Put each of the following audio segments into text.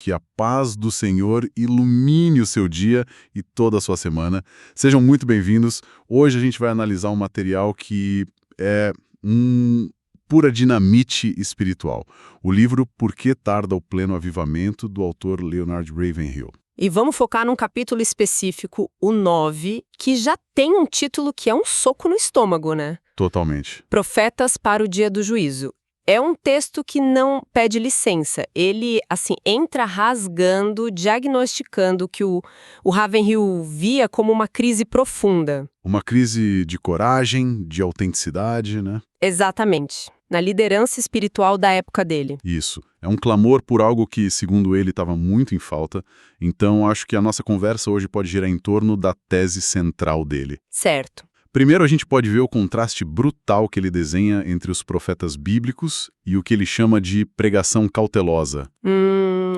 Que a paz do Senhor ilumine o seu dia e toda a sua semana. Sejam muito bem-vindos. Hoje a gente vai analisar um material que é pura dinamite espiritual. O livro Por que Tarda o Pleno Avivamento, do autor Leonard Ravenhill. E vamos focar num capítulo específico, o 9, que já tem um título que é um soco no estômago, né? Totalmente. Profetas para o Dia do Juízo. É um texto que não pede licença. Ele, entra rasgando, diagnosticando o que o Ravenhill via como uma crise profunda. Uma crise de coragem, de autenticidade, né? Exatamente. Na liderança espiritual da época dele. Isso. É um clamor por algo que, segundo ele, estava muito em falta. Então, acho que a nossa conversa hoje pode girar em torno da tese central dele. Certo. Primeiro, a gente pode ver o contraste brutal que ele desenha entre os profetas bíblicos e o que ele chama de pregação cautelosa.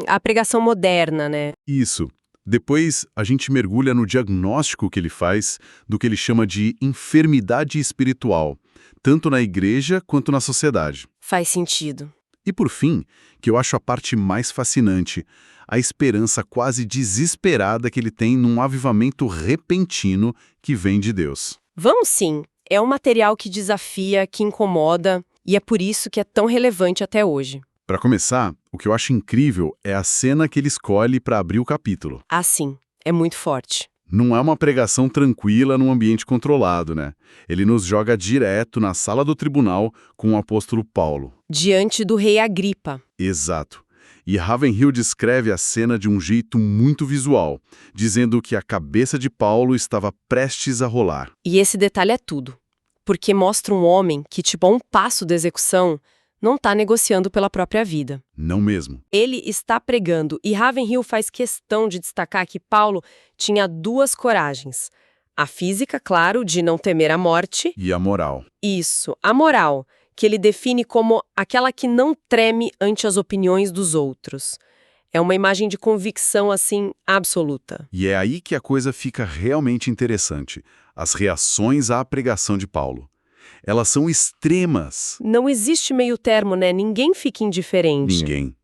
A pregação moderna, né? Isso. Depois, a gente mergulha no diagnóstico que ele faz do que ele chama de enfermidade espiritual, tanto na igreja quanto na sociedade. Faz sentido. E por fim, que eu acho a parte mais fascinante, a esperança quase desesperada que ele tem num avivamento repentino que vem de Deus. Vamos sim. É um material que desafia, que incomoda, e é por isso que é tão relevante até hoje. Para começar, o que eu acho incrível é a cena que ele escolhe para abrir o capítulo. Ah, sim. É muito forte. Não é uma pregação tranquila num ambiente controlado, né? Ele nos joga direto na sala do tribunal com o apóstolo Paulo. Diante do rei Agripa. Exato. E Ravenhill descreve a cena de um jeito muito visual, dizendo que a cabeça de Paulo estava prestes a rolar. E esse detalhe é tudo. Porque mostra um homem que, a um passo da execução, não está negociando pela própria vida. Não mesmo. Ele está pregando, e Ravenhill faz questão de destacar que Paulo tinha duas coragens. A física, claro, de não temer a morte. E a moral. Isso, a moral, que ele define como aquela que não treme ante as opiniões dos outros. É uma imagem de convicção, absoluta. E é aí que a coisa fica realmente interessante. As reações à pregação de Paulo. Elas são extremas. Não existe meio termo, né? Ninguém fica indiferente. Ninguém.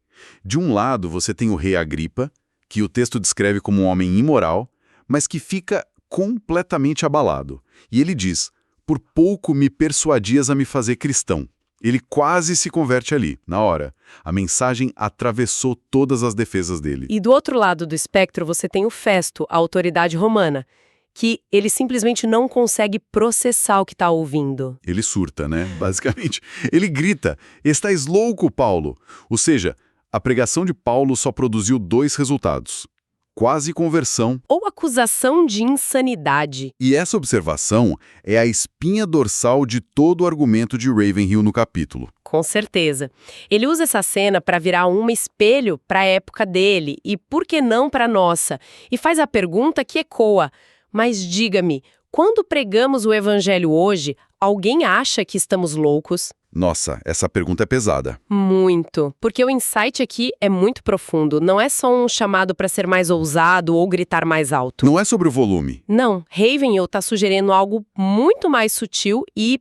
De um lado, você tem o rei Agripa, que o texto descreve como um homem imoral, mas que fica completamente abalado. E ele diz, por pouco me persuadias a me fazer cristão. Ele quase se converte ali, na hora. A mensagem atravessou todas as defesas dele. E do outro lado do espectro, você tem o Festo, a autoridade romana, que ele simplesmente não consegue processar o que está ouvindo. Ele surta, né? Basicamente. Ele grita, "Estás louco, Paulo!" Ou seja, a pregação de Paulo só produziu dois resultados. Quase conversão. Ou acusação de insanidade. E essa observação é a espinha dorsal de todo o argumento de Ravenhill no capítulo. Com certeza. Ele usa essa cena para virar um espelho para a época dele e, por que não, para a nossa? E faz a pergunta que ecoa. Mas diga-me, quando pregamos o evangelho hoje, alguém acha que estamos loucos? Nossa, essa pergunta é pesada. Muito, porque o insight aqui é muito profundo. Não é só um chamado para ser mais ousado ou gritar mais alto. Não é sobre o volume. Não, Ravenhill está sugerindo algo muito mais sutil e,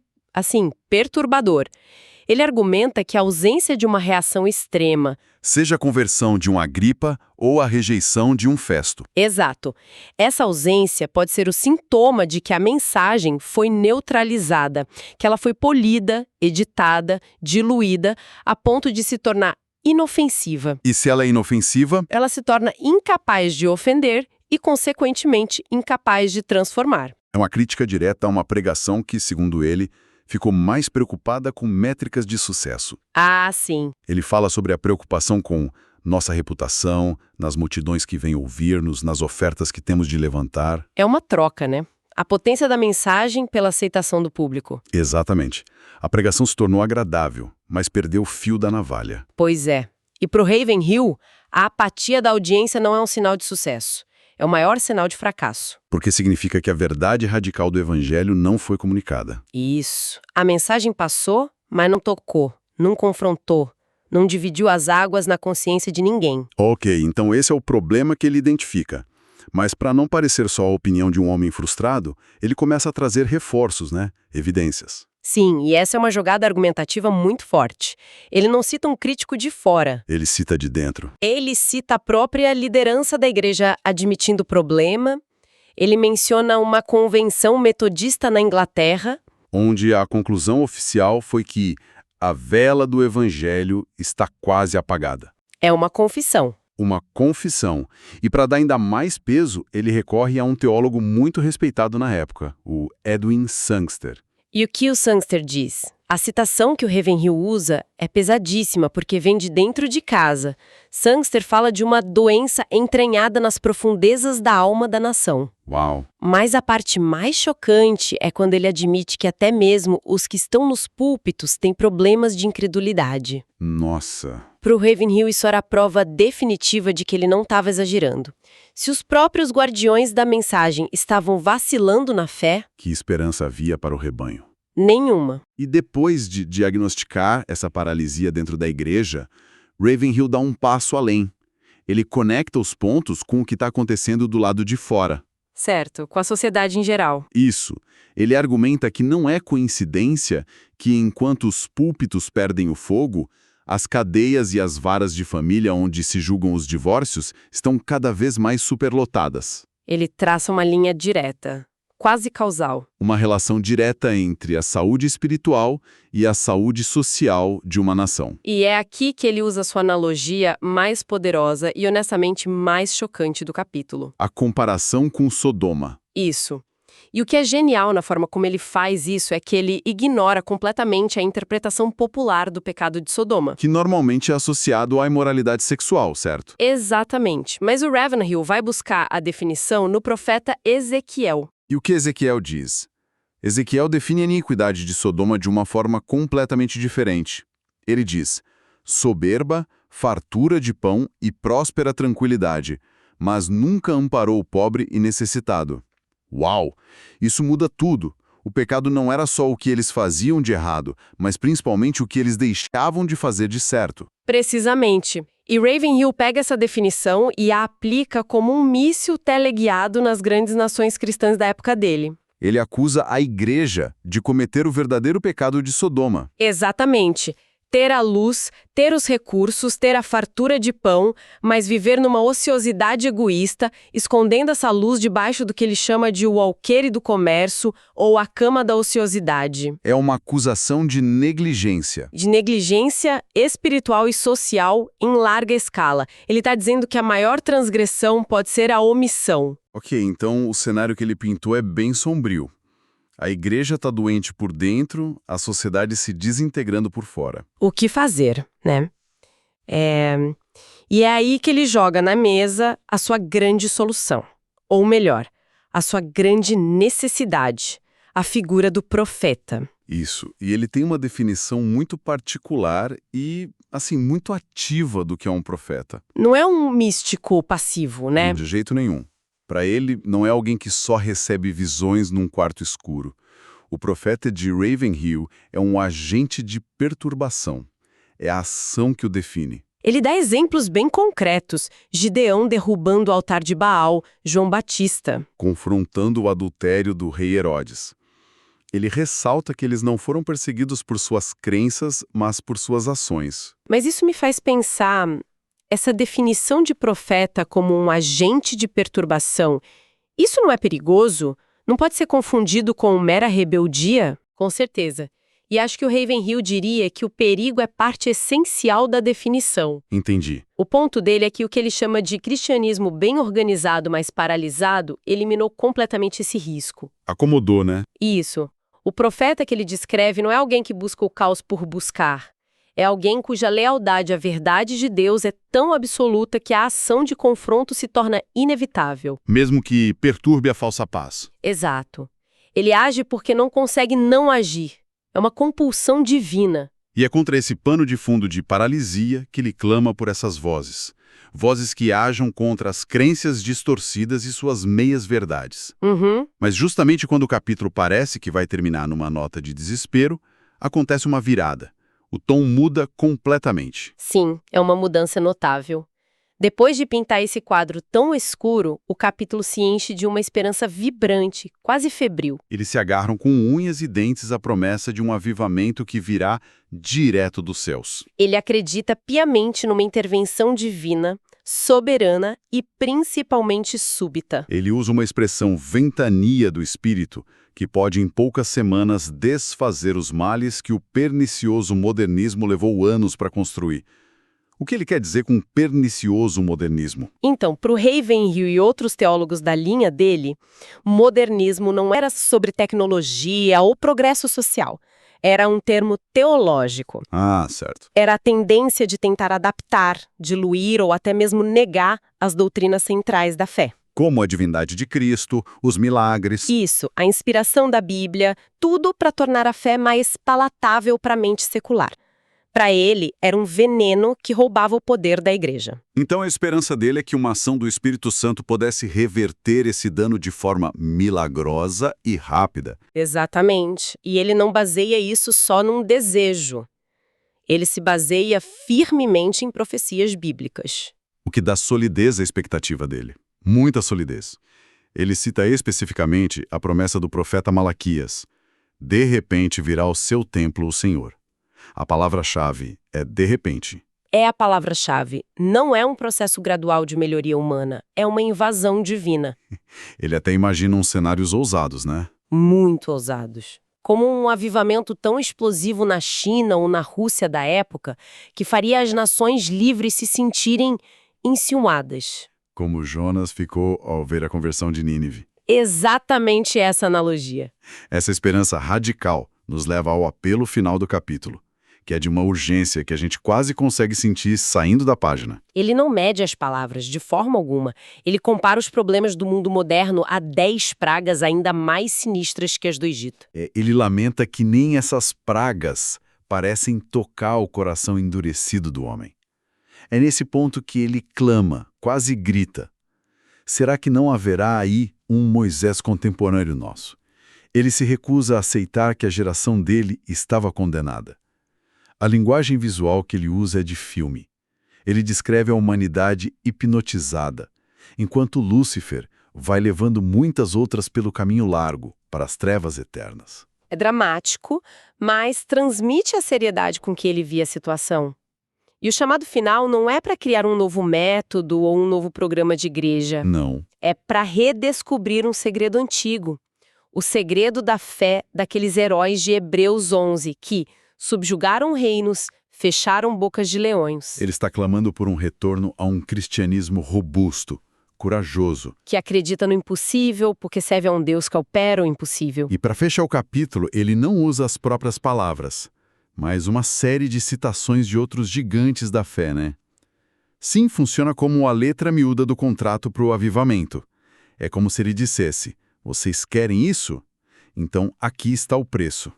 perturbador. Ele argumenta que a ausência de uma reação extrema, seja a conversão de um Agripa ou a rejeição de um Festo. Exato. Essa ausência pode ser o sintoma de que a mensagem foi neutralizada, que ela foi polida, editada, diluída, a ponto de se tornar inofensiva. E se ela é inofensiva? Ela se torna incapaz de ofender e, consequentemente, incapaz de transformar. É uma crítica direta a uma pregação que, segundo ele, ficou mais preocupada com métricas de sucesso. Ah, sim. Ele fala sobre a preocupação com nossa reputação, nas multidões que vêm ouvir-nos, nas ofertas que temos de levantar. É uma troca, né? A potência da mensagem pela aceitação do público. Exatamente. A pregação se tornou agradável, mas perdeu o fio da navalha. Pois é. E para o Ravenhill, a apatia da audiência não é um sinal de sucesso. É o maior sinal de fracasso. Porque significa que a verdade radical do evangelho não foi comunicada. Isso. A mensagem passou, mas não tocou, não confrontou, não dividiu as águas na consciência de ninguém. Ok, então esse é o problema que ele identifica. Mas para não parecer só a opinião de um homem frustrado, ele começa a trazer reforços, né? Evidências. Sim, e essa é uma jogada argumentativa muito forte. Ele não cita um crítico de fora. Ele cita de dentro. Ele cita a própria liderança da igreja admitindo o problema. Ele menciona uma convenção metodista na Inglaterra. Onde a conclusão oficial foi que a vela do evangelho está quase apagada. É uma confissão. Uma confissão. E para dar ainda mais peso, ele recorre a um teólogo muito respeitado na época, o Edwin Sangster. E o que o Sangster diz? A citação que o Ravenhill usa é pesadíssima porque vem de dentro de casa. Sangster fala de uma doença entranhada nas profundezas da alma da nação. Uau! Mas a parte mais chocante é quando ele admite que até mesmo os que estão nos púlpitos têm problemas de incredulidade. Nossa! Para o Ravenhill, isso era a prova definitiva de que ele não estava exagerando. Se os próprios guardiões da mensagem estavam vacilando na fé, Que esperança havia para o rebanho? nenhuma. E depois de diagnosticar essa paralisia dentro da igreja, Ravenhill dá um passo além. Ele conecta os pontos com o que está acontecendo do lado de fora. Certo, com a sociedade em geral. Isso. Ele argumenta que não é coincidência que, enquanto os púlpitos perdem o fogo, as cadeias e as varas de família onde se julgam os divórcios estão cada vez mais superlotadas. Ele traça uma linha direta, quase causal. Uma relação direta entre a saúde espiritual e a saúde social de uma nação. E é aqui que ele usa sua analogia mais poderosa e honestamente mais chocante do capítulo. A comparação com Sodoma. Isso. E o que é genial na forma como ele faz isso é que ele ignora completamente a interpretação popular do pecado de Sodoma. Que normalmente é associado à imoralidade sexual, certo? Exatamente. Mas o Ravenhill vai buscar a definição no profeta Ezequiel. E o que Ezequiel diz? Ezequiel define a iniquidade de Sodoma de uma forma completamente diferente. Ele diz: soberba, fartura de pão e próspera tranquilidade, mas nunca amparou o pobre e necessitado. Uau! Isso muda tudo. O pecado não era só o que eles faziam de errado, mas principalmente o que eles deixavam de fazer de certo. Precisamente. E Ravenhill pega essa definição e a aplica como um míssil teleguiado nas grandes nações cristãs da época dele. Ele acusa a igreja de cometer o verdadeiro pecado de Sodoma. Exatamente. Ter a luz, ter os recursos, ter a fartura de pão, mas viver numa ociosidade egoísta, escondendo essa luz debaixo do que ele chama de o alqueire do comércio ou a cama da ociosidade. É uma acusação de negligência. De negligência espiritual e social em larga escala. Ele está dizendo que a maior transgressão pode ser a omissão. Ok, então o cenário que ele pintou é bem sombrio. A igreja está doente por dentro, a sociedade se desintegrando por fora. O que fazer, né? E é aí que ele joga na mesa a sua grande solução. Ou melhor, a sua grande necessidade, a figura do profeta. Isso, e ele tem uma definição muito particular e, assim, muito ativa do que é um profeta. Não é um místico passivo, né? De jeito nenhum. Para ele, não é alguém que só recebe visões num quarto escuro. O profeta de Ravenhill é um agente de perturbação. É a ação que o define. Ele dá exemplos bem concretos. Gideão derrubando o altar de Baal, João Batista. Confrontando o adultério do rei Herodes. Ele ressalta que eles não foram perseguidos por suas crenças, mas por suas ações. Mas isso me faz pensar... Essa definição de profeta como um agente de perturbação, isso não é perigoso? Não pode ser confundido com mera rebeldia? Com certeza. E acho que o Ravenhill diria que o perigo é parte essencial da definição. Entendi. O ponto dele é que o que ele chama de cristianismo bem organizado, mas paralisado, eliminou completamente esse risco. Acomodou, né? Isso. O profeta que ele descreve não é alguém que busca o caos por buscar. É alguém cuja lealdade à verdade de Deus é tão absoluta que a ação de confronto se torna inevitável. Mesmo que perturbe a falsa paz. Exato. Ele age porque não consegue não agir. É uma compulsão divina. E é contra esse pano de fundo de paralisia que ele clama por essas vozes. Vozes que ajam contra as crenças distorcidas e suas meias-verdades. Mas justamente quando o capítulo parece que vai terminar numa nota de desespero, acontece uma virada. O tom muda completamente. Sim, é uma mudança notável. Depois de pintar esse quadro tão escuro, o capítulo se enche de uma esperança vibrante, quase febril. Eles se agarram com unhas e dentes à promessa de um avivamento que virá direto dos céus. Ele acredita piamente numa intervenção divina, soberana e principalmente súbita. Ele usa uma expressão ventania do espírito, que pode em poucas semanas desfazer os males que o pernicioso modernismo levou anos para construir. O que ele quer dizer com pernicioso modernismo? Então, para o Ravenhill e outros teólogos da linha dele, modernismo não era sobre tecnologia ou progresso social. Era um termo teológico. Ah, certo. Era a tendência de tentar adaptar, diluir ou até mesmo negar as doutrinas centrais da fé. Como a divindade de Cristo, os milagres. Isso, a inspiração da Bíblia, tudo para tornar a fé mais palatável para a mente secular. Para ele, era um veneno que roubava o poder da igreja. Então a esperança dele é que uma ação do Espírito Santo pudesse reverter esse dano de forma milagrosa e rápida. Exatamente. E ele não baseia isso só num desejo. Ele se baseia firmemente em profecias bíblicas. O que dá solidez à expectativa dele. Muita solidez. Ele cita especificamente a promessa do profeta Malaquias. De repente virá ao seu templo o Senhor. A palavra-chave é de repente. É a palavra-chave. Não é um processo gradual de melhoria humana. É uma invasão divina. Ele até imagina uns cenários ousados, né? Muito ousados. Como um avivamento tão explosivo na China ou na Rússia da época, que faria as nações livres se sentirem enciumadas. Como Jonas ficou ao ver a conversão de Nínive. Exatamente essa analogia. Essa esperança radical nos leva ao apelo final do capítulo, que é de uma urgência que a gente quase consegue sentir saindo da página. Ele não mede as palavras de forma alguma. Ele compara os problemas do mundo moderno a 10 pragas ainda mais sinistras que as do Egito. Ele lamenta que nem essas pragas parecem tocar o coração endurecido do homem. É nesse ponto que ele clama, quase grita. Será que não haverá aí um Moisés contemporâneo nosso? Ele se recusa a aceitar que a geração dele estava condenada. A linguagem visual que ele usa é de filme. Ele descreve a humanidade hipnotizada, enquanto Lúcifer vai levando muitas outras pelo caminho largo, para as trevas eternas. É dramático, mas transmite a seriedade com que ele via a situação. E o chamado final não é para criar um novo método ou um novo programa de igreja. Não. É para redescobrir um segredo antigo. O segredo da fé daqueles heróis de Hebreus 11, que subjugaram reinos, fecharam bocas de leões. Ele está clamando por um retorno a um cristianismo robusto, corajoso. Que acredita no impossível, porque serve a um Deus que opera o impossível. E para fechar o capítulo, ele não usa as próprias palavras, mas uma série de citações de outros gigantes da fé, né? Sim, funciona como a letra miúda do contrato para o avivamento. É como se ele dissesse, vocês querem isso? Então aqui está o preço.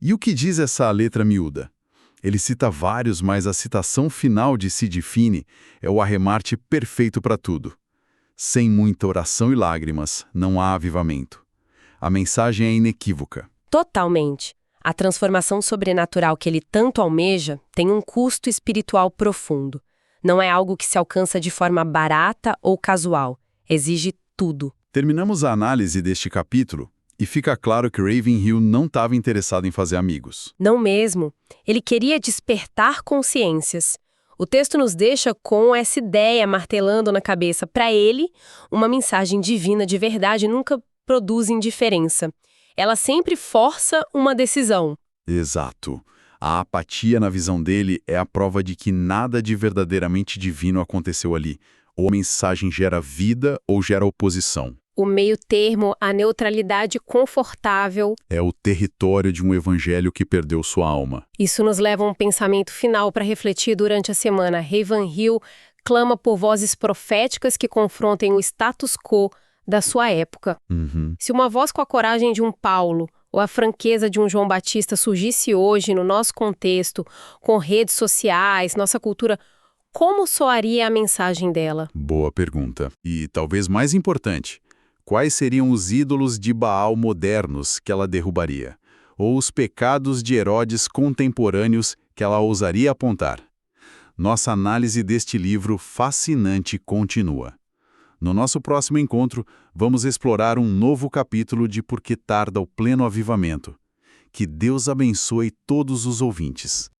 E o que diz essa letra miúda? Ele cita vários, mas a citação final de Sid Finney é o arremate perfeito para tudo. Sem muita oração e lágrimas, não há avivamento. A mensagem é inequívoca. Totalmente. A transformação sobrenatural que ele tanto almeja tem um custo espiritual profundo. Não é algo que se alcança de forma barata ou casual. Exige tudo. Terminamos a análise deste capítulo e fica claro que Ravenhill não estava interessado em fazer amigos. Não mesmo. Ele queria despertar consciências. O texto nos deixa com essa ideia martelando na cabeça. Para ele, uma mensagem divina de verdade nunca produz indiferença. Ela sempre força uma decisão. Exato. A apatia na visão dele é a prova de que nada de verdadeiramente divino aconteceu ali. Ou a mensagem gera vida ou gera oposição. O meio termo, a neutralidade confortável. É o território de um evangelho que perdeu sua alma. Isso nos leva a um pensamento final para refletir durante a semana. Ravenhill clama por vozes proféticas que confrontem o status quo da sua época. Se uma voz com a coragem de um Paulo ou a franqueza de um João Batista surgisse hoje no nosso contexto, com redes sociais, nossa cultura, como soaria a mensagem dela? Boa pergunta. E talvez mais importante, quais seriam os ídolos de Baal modernos que ela derrubaria? Ou os pecados de Herodes contemporâneos que ela ousaria apontar? Nossa análise deste livro fascinante continua. No nosso próximo encontro, vamos explorar um novo capítulo de Por que Tarda o Pleno Avivamento. Que Deus abençoe todos os ouvintes.